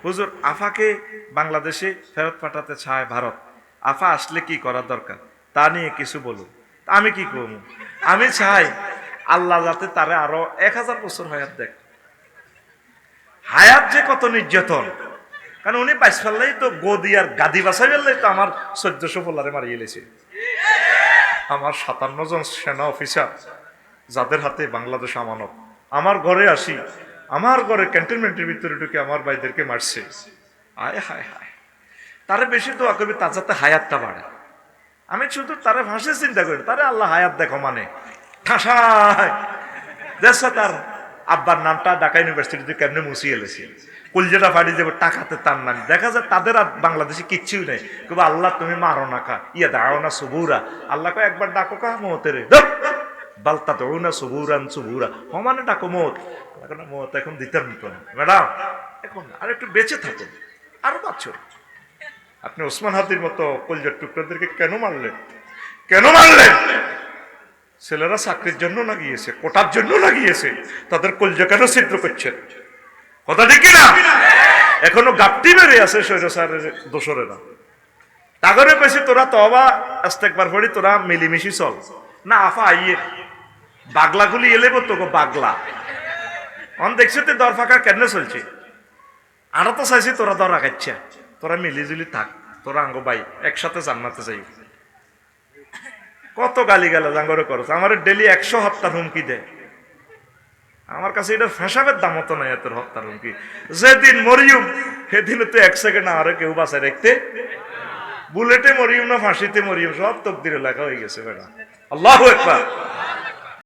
হুজুর আফাকে বাংলাদেশে ফেরত পাঠাতে চায় ভারত, আফা আসলে কি করা দরকার তা নিয়ে কিছু বলুন। আমি কি করব? আমি চাই আল্লাহ যাতে তারে আরো 1000 বছর হায়াত দেখ। হায়াত যে কত নির্যাতন, কারণ উনি বাইশ ফেললেই তো গদি আর গাদি বাসাই ফেললেই তো আমার 1400 পোলারে মারিয়ে লেছে। আমার 57 জন সেনা অফিসার যাদের হাতে বাংলাদেশ আমানত, আমার ঘরে আসি, আমার ঘরে ক্যান্টনমেন্টের ভিতরে ঢুকে আমার ভাইদেরকে মারছে। আয় হায় হায়, তারে বেশি দোয়া করবি তার যাতে হায়াতটা বাড়ে। আমি শুধু তারে ভাষে চিন্তা করি, তারে আল্লাহ হায়াত দেখো মানে ঠাসায় দেশ। তার আব্বার নামটা ঢাকা ইউনিভার্সিটিতে কেমনে মুছিয়ে এলেছে, কলজেটা ফাড়ি যাবে টাকাতে তার নাম। দেখা যায় তাদের আর বাংলাদেশে কিচ্ছুই নেই, কিন্তু আল্লাহ তুমি মারো না খা ইয়া দাও না সুবুরা। আল্লাহ কয় একবার ডাকো কা মতের বালতা তো না সুবুরান সুবুরা, সমানে ডাকো মত। মত এখন দিতে মতো না ম্যাডাম, এখন আর একটু বেঁচে থাকুন আরো বছর। আপনি ওসমান হাদির মতো কলজার টুকরাদেরকে কেন মারলেন? কেন মারলেন? ছেলেরা চাকরির জন্য না গিয়েছে, কোটার জন্য না গিয়েছে, তাদের কলজা কেন ছিদ্র করছেন? কথা ঠিক না? এখনো গাপটি বেড়ে আছে স্বৈরাচারের দোসরেরা। তাগরে পেছি তোরা তবা ইস্তেগফার পড়ি, তোরা মিলিমিশি চল না। আফা আইয়ে বাগলাগুলি এলে তো গো বাগলা অন দেখছি তো দর ফাঁকা কেন চলছে। আরো তো চাইছি তোরা দর রাখাচ্ছা, তোরা মিলিজুলি থাক, তোরা আঙ্গ ভাই একসাথে জান্নাতে যাই। কত গালি গালা জাঙ্গরে করছ, আমার ডেলি 100 হত্যার হুমকি দেয়। আমার কাছে এটা ফেসাবের দাম মতো নাই এত হত্যার হুমকি। যেদিন মরিয়ম সেদিন তো 1 সেকেন্ড আরো কেউ বাঁচায় রাখতে। বুলেটে মরিয়ম না ফাঁসিতে মরিয়ম সব তকদিরে লেখা হয়ে গেছে বেটা। আল্লাহু আকবার।